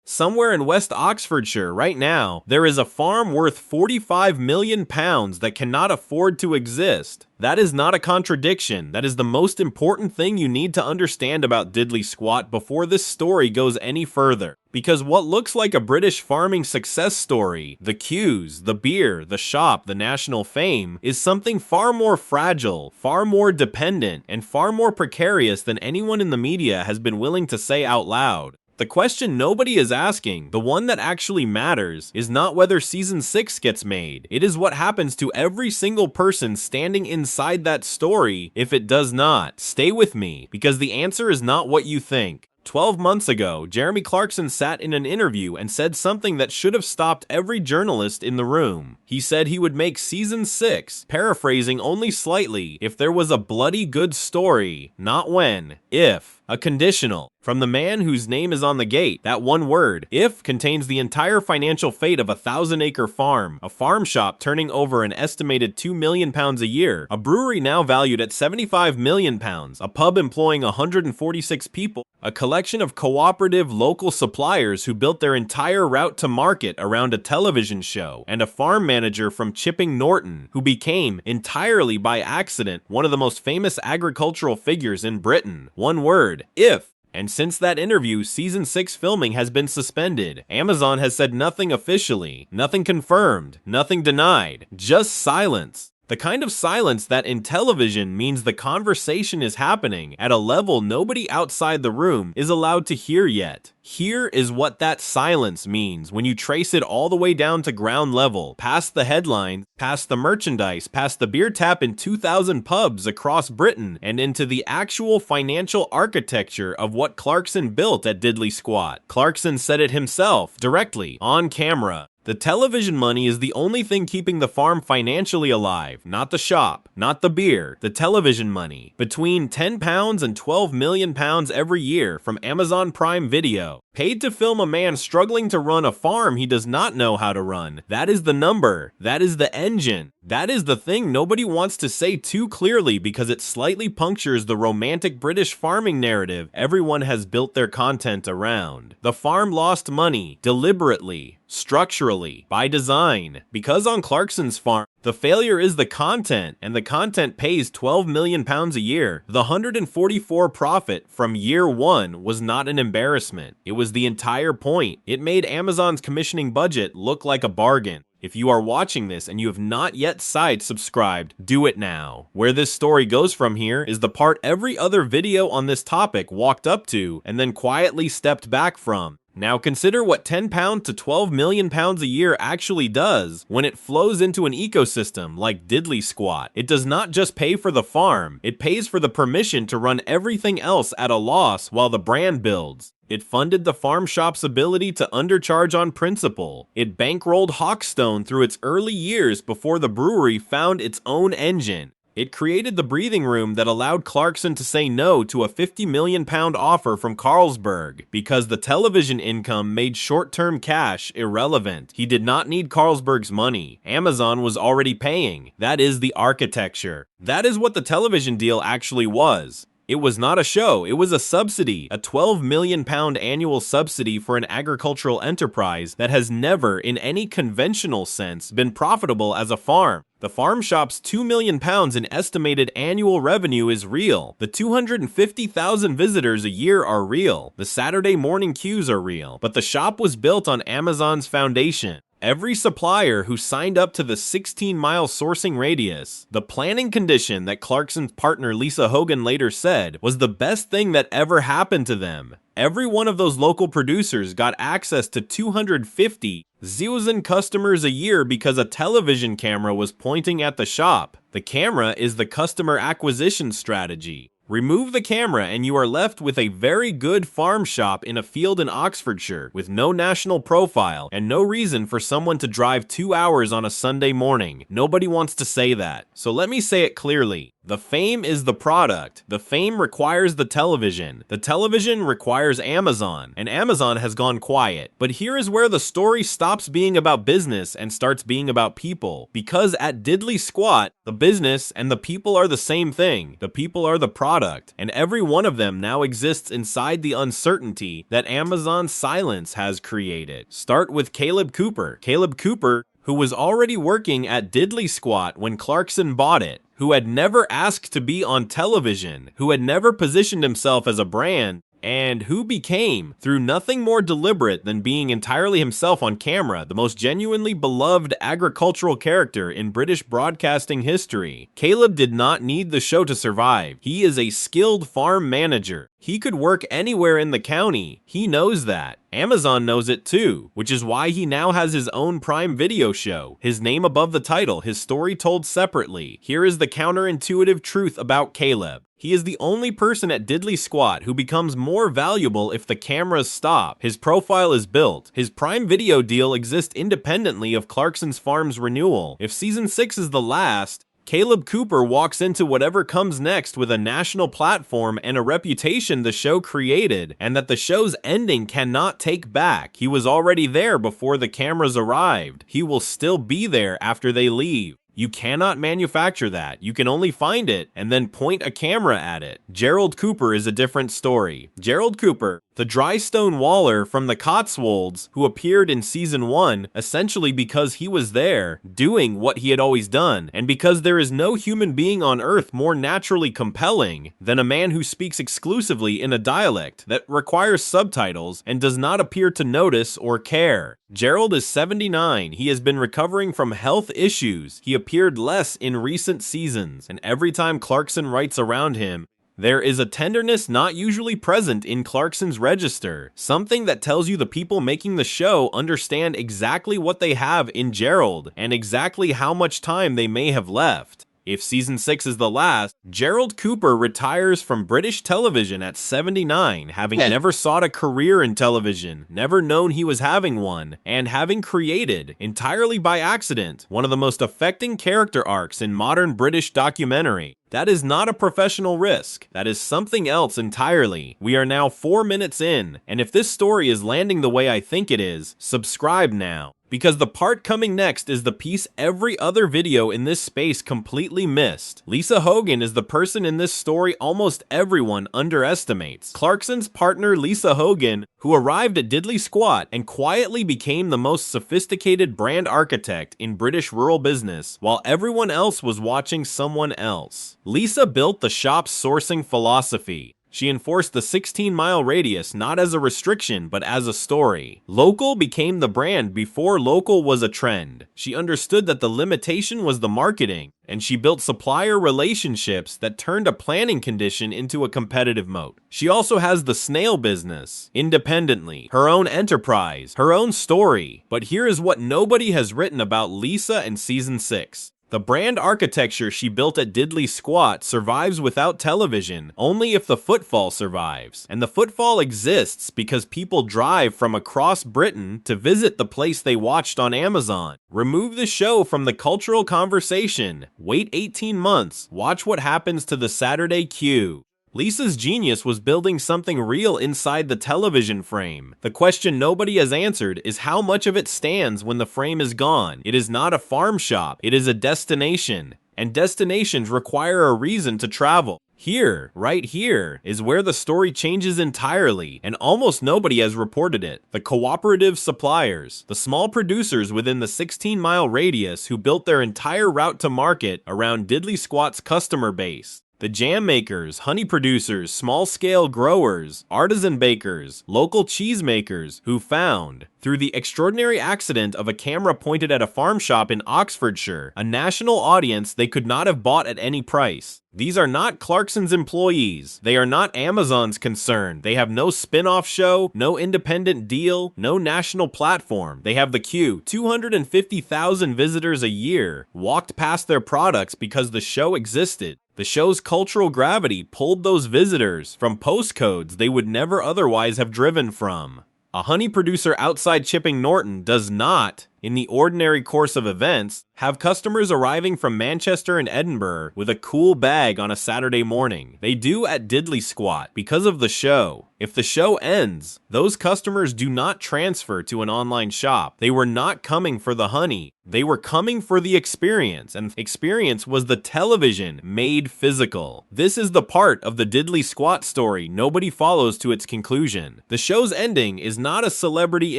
Somewhere in West Oxfordshire right now, there is a farm worth £45 million that cannot afford to exist. That is not a contradiction. That is the most important thing you need to understand about Diddley Squat before this story goes any further. Because what looks like a British farming success story, the queues, the beer, the shop, the national fame, is something far more fragile, far more dependent, and far more precarious than anyone in the media has been willing to say out loud. The question nobody is asking, the one that actually matters, is not whether Season 6 gets made. It is what happens to every single person standing inside that story if it does not. Stay with me, because the answer is not what you think. 12 months ago, Jeremy Clarkson sat in an interview and said something that should have stopped every journalist in the room. He said he would make Season 6, paraphrasing only slightly, if there was a bloody good story, not when, if. A conditional. From the man whose name is on the gate, that one word, if, contains the entire financial fate of a 1,000-acre farm, a farm shop turning over an estimated £2 million a year, a brewery now valued at £75 million, a pub employing 146 people, a collection of cooperative local suppliers who built their entire route to market around a television show, and a farm manager from Chipping Norton, who became, entirely by accident, one of the most famous agricultural figures in Britain. One word, if. And since that interview, Season 6 filming has been suspended. Amazon has said nothing officially, nothing confirmed, nothing denied, just silence. The kind of silence that in television means the conversation is happening at a level nobody outside the room is allowed to hear yet. Here is what that silence means when you trace it all the way down to ground level, past the headlines, past the merchandise, past the beer tap in 2,000 pubs across Britain, and into the actual financial architecture of what Clarkson built at Diddley Squat. Clarkson said it himself, directly, on camera. The television money is the only thing keeping the farm financially alive, not the shop, not the beer, the television money. Between £10 and £12 million every year from Amazon Prime Video. Paid to film a man struggling to run a farm he does not know how to run. That is the number. That is the engine. That is the thing nobody wants to say too clearly because it slightly punctures the romantic British farming narrative everyone has built their content around. The farm lost money, deliberately, structurally, by design, because on Clarkson's farm, the failure is the content, and the content pays £12 million a year. The 144 profit from year one was not an embarrassment. It was the entire point. It made Amazon's commissioning budget look like a bargain. If you are watching this and you have not yet subscribed, do it now. Where this story goes from here is the part every other video on this topic walked up to and then quietly stepped back from. Now consider what £10 to £12 million a year actually does when it flows into an ecosystem like Diddley Squat. It does not just pay for the farm, it pays for the permission to run everything else at a loss while the brand builds. It funded the farm shop's ability to undercharge on principle. It bankrolled Hawkstone through its early years before the brewery found its own engine. It created the breathing room that allowed Clarkson to say no to a £50 million offer from Carlsberg because the television income made short-term cash irrelevant. He did not need Carlsberg's money. Amazon was already paying. That is the architecture. That is what the television deal actually was. It was not a show, it was a subsidy, a £12 million annual subsidy for an agricultural enterprise that has never, in any conventional sense, been profitable as a farm. The farm shop's £2 million in estimated annual revenue is real. The 250,000 visitors a year are real. The Saturday morning queues are real. But the shop was built on Amazon's foundation. Every supplier who signed up to the 16-mile sourcing radius, the planning condition that Clarkson's partner Lisa Hogan later said was the best thing that ever happened to them. Every one of those local producers got access to 250,000 customers a year because a television camera was pointing at the shop. The camera is the customer acquisition strategy. Remove the camera and you are left with a very good farm shop in a field in Oxfordshire with no national profile and no reason for someone to drive 2 hours on a Sunday morning. Nobody wants to say that. So let me say it clearly. The fame is the product. The fame requires the television. The television requires Amazon, and Amazon has gone quiet. But here is where the story stops being about business and starts being about people. Because at Diddly Squat, the business and the people are the same thing. The people are the product, and every one of them now exists inside the uncertainty that Amazon's silence has created. Start with Kaleb Cooper. Kaleb Cooper, who was already working at Diddly Squat when Clarkson bought it, who had never asked to be on television, who had never positioned himself as a brand, and who became, through nothing more deliberate than being entirely himself on camera, the most genuinely beloved agricultural character in British broadcasting history. Kaleb did not need the show to survive. He is a skilled farm manager. He could work anywhere in the county. He knows that. Amazon knows it too, which is why he now has his own Prime Video show. His name above the title, his story told separately. Here is the counterintuitive truth about Kaleb. He is the only person at Diddly Squat who becomes more valuable if the cameras stop. His profile is built. His Prime Video deal exists independently of Clarkson's farm's renewal. If Season 6 is the last, Kaleb Cooper walks into whatever comes next with a national platform and a reputation the show created, and that the show's ending cannot take back. He was already there before the cameras arrived. He will still be there after they leave. You cannot manufacture that. You can only find it and then point a camera at it. Gerald Cooper is a different story. Gerald Cooper, the dry stone waller from the Cotswolds who appeared in Season 1 essentially because he was there doing what he had always done, and because there is no human being on Earth more naturally compelling than a man who speaks exclusively in a dialect that requires subtitles and does not appear to notice or care. Gerald is 79. He has been recovering from health issues. He appeared less in recent seasons, and every time Clarkson writes around him, there is a tenderness not usually present in Clarkson's register, something that tells you the people making the show understand exactly what they have in Gerald and exactly how much time they may have left. If Season 6 is the last, Gerald Cooper retires from British television at 79, having never sought a career in television, never known he was having one, and having created, entirely by accident, one of the most affecting character arcs in modern British documentary. That is not a professional risk. That is something else entirely. We are now 4 minutes in, and if this story is landing the way I think it is, subscribe now. Because the part coming next is the piece every other video in this space completely missed. Lisa Hogan is the person in this story almost everyone underestimates. Clarkson's partner Lisa Hogan, who arrived at Diddly Squat and quietly became the most sophisticated brand architect in British rural business, while everyone else was watching someone else. Lisa built the shop's sourcing philosophy. She enforced the 16-mile radius not as a restriction, but as a story. Local became the brand before local was a trend. She understood that the limitation was the marketing, and she built supplier relationships that turned a planning condition into a competitive moat. She also has the snail business, independently, her own enterprise, her own story. But here is what nobody has written about Lisa and Season 6. The brand architecture she built at Diddly Squat survives without television only if the footfall survives. And the footfall exists because people drive from across Britain to visit the place they watched on Amazon. Remove the show from the cultural conversation. Wait 18 months. Watch what happens to the Saturday queue. Lisa's genius was building something real inside the television frame. The question nobody has answered is how much of it stands when the frame is gone. It is not a farm shop, it is a destination. And destinations require a reason to travel. Here, right here, is where the story changes entirely, and almost nobody has reported it. The cooperative suppliers, the small producers within the 16-mile radius who built their entire route to market around Diddly Squat's customer base. The jam makers, honey producers, small-scale growers, artisan bakers, local cheese makers who found, through the extraordinary accident of a camera pointed at a farm shop in Oxfordshire, a national audience they could not have bought at any price. These are not Clarkson's employees. They are not Amazon's concern. They have no spin-off show, no independent deal, no national platform. They have the queue. 250,000 visitors a year walked past their products because the show existed. The show's cultural gravity pulled those visitors from postcodes they would never otherwise have driven from. A honey producer outside Chipping Norton does not In the ordinary course of events, have customers arriving from Manchester and Edinburgh with a cool bag on a Saturday morning. They do at Diddley Squat because of the show. If the show ends, those customers do not transfer to an online shop. They were not coming for the honey. They were coming for the experience, and experience was the television made physical. This is the part of the Diddley Squat story nobody follows to its conclusion. The show's ending is not a celebrity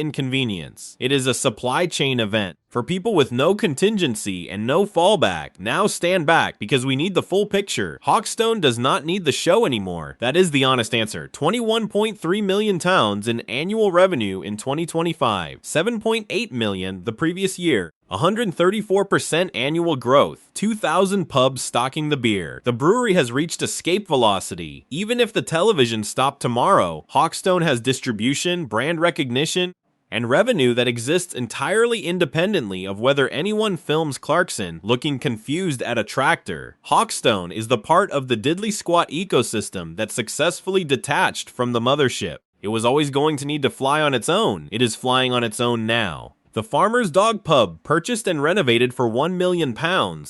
inconvenience. It is a supply chain event. For people with no contingency and no fallback, now stand back because we need the full picture. Hawkstone does not need the show anymore. That is the honest answer. 21.3 million pounds in annual revenue in 2025, 7.8 million the previous year. 134% annual growth, 2,000 pubs stocking the beer. The brewery has reached escape velocity. Even if the television stopped tomorrow, Hawkstone has distribution, brand recognition, and revenue that exists entirely independently of whether anyone films Clarkson looking confused at a tractor. Hawkstone is the part of the Diddley Squat ecosystem that successfully detached from the mothership. It was always going to need to fly on its own. It is flying on its own now. The Farmer's Dog Pub, purchased and renovated for £1 million,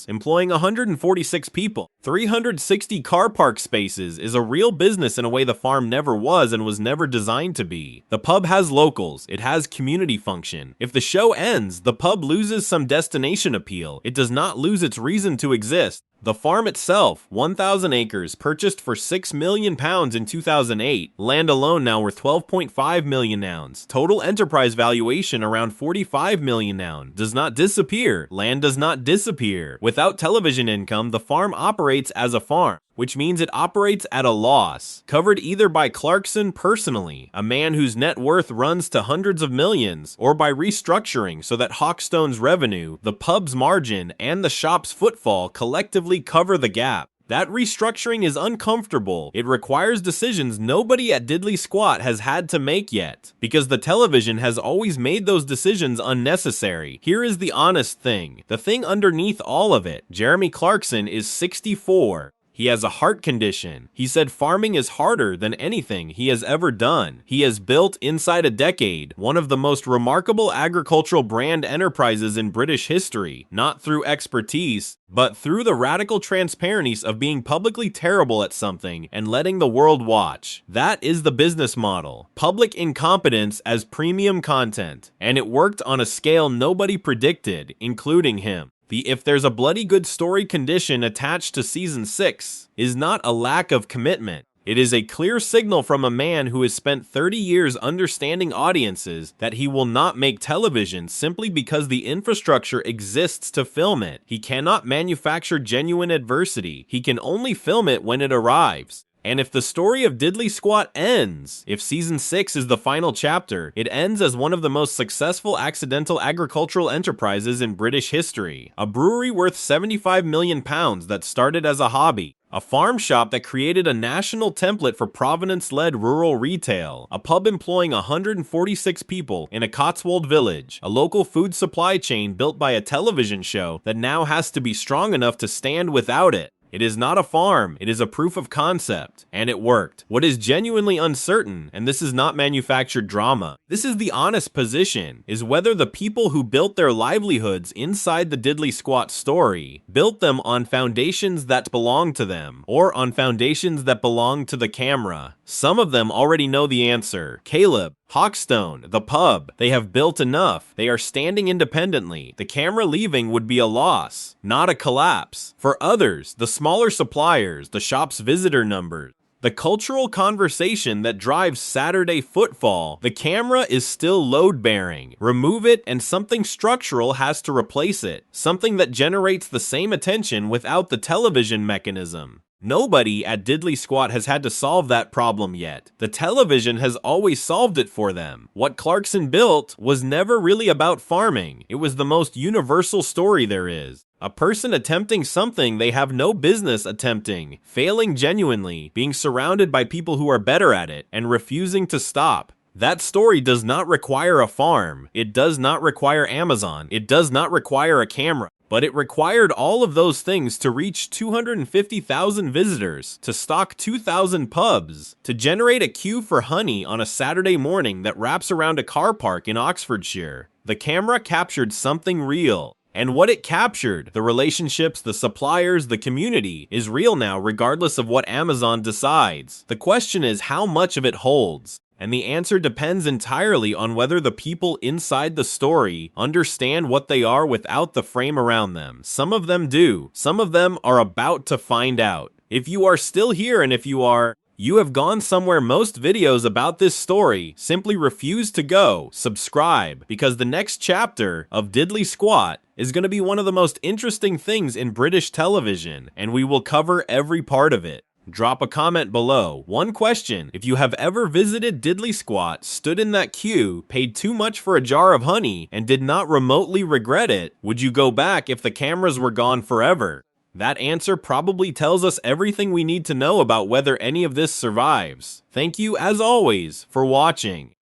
employing 146 people. 360 car park spaces is a real business in a way the farm never was and was never designed to be. The pub has locals. It has community function. If the show ends, the pub loses some destination appeal. It does not lose its reason to exist. The farm itself, 1,000 acres, purchased for £6 million in 2008. Land alone now worth £12.5 million nouns. Total enterprise valuation around £45 million noun. Does not disappear. Land does not disappear. Without television income, the farm operates as a farm, which means it operates at a loss, covered either by Clarkson personally, a man whose net worth runs to hundreds of millions, or by restructuring so that Hawkstone's revenue, the pub's margin, and the shop's footfall collectively cover the gap. That restructuring is uncomfortable. It requires decisions nobody at Diddley Squat has had to make yet, because the television has always made those decisions unnecessary. Here is the honest thing. The thing underneath all of it. Jeremy Clarkson is 64. He has a heart condition. He said farming is harder than anything he has ever done. He has built inside a decade one of the most remarkable agricultural brand enterprises in British history, not through expertise, but through the radical transparency of being publicly terrible at something and letting the world watch. That is the business model. Public incompetence as premium content. And it worked on a scale nobody predicted, including him. The "if there's a bloody good story" condition attached to season 6 is not a lack of commitment. It is a clear signal from a man who has spent 30 years understanding audiences that he will not make television simply because the infrastructure exists to film it. He cannot manufacture genuine adversity. He can only film it when it arrives. And if the story of Diddley Squat ends, if season 6 is the final chapter, it ends as one of the most successful accidental agricultural enterprises in British history. A brewery worth £75 million that started as a hobby. A farm shop that created a national template for provenance-led rural retail. A pub employing 146 people in a Cotswold village. A local food supply chain built by a television show that now has to be strong enough to stand without it. It is not a farm, it is a proof of concept, and it worked. What is genuinely uncertain, and this is not manufactured drama, this is the honest position, is whether the people who built their livelihoods inside the Diddley Squat story built them on foundations that belong to them, or on foundations that belong to the camera. Some of them already know the answer. Kaleb, Hawkstone, the pub, they have built enough. They are standing independently. The camera leaving would be a loss, not a collapse. For others, the smaller suppliers, the shop's visitor numbers, the cultural conversation that drives Saturday footfall, the camera is still load-bearing. Remove it and something structural has to replace it. Something that generates the same attention without the television mechanism. Nobody at Diddley Squat has had to solve that problem yet. The television has always solved it for them. What Clarkson built was never really about farming. It was the most universal story there is. A person attempting something they have no business attempting, failing genuinely, being surrounded by people who are better at it, and refusing to stop. That story does not require a farm. It does not require Amazon. It does not require a camera. But it required all of those things to reach 250,000 visitors, to stock 2,000 pubs, to generate a queue for honey on a Saturday morning that wraps around a car park in Oxfordshire. The camera captured something real. And what it captured, the relationships, the suppliers, the community, is real now regardless of what Amazon decides. The question is how much of it holds. And the answer depends entirely on whether the people inside the story understand what they are without the frame around them. Some of them do. Some of them are about to find out. If you are still here and if you have gone somewhere most videos about this story simply refuse to go, subscribe, because the next chapter of Diddly Squat is going to be one of the most interesting things in British television, and we will cover every part of it. Drop a comment below. One question: if you have ever visited Diddly Squat, stood in that queue, paid too much for a jar of honey, and did not remotely regret it, would you go back if the cameras were gone forever? That answer probably tells us everything we need to know about whether any of this survives. Thank you, as always, for watching.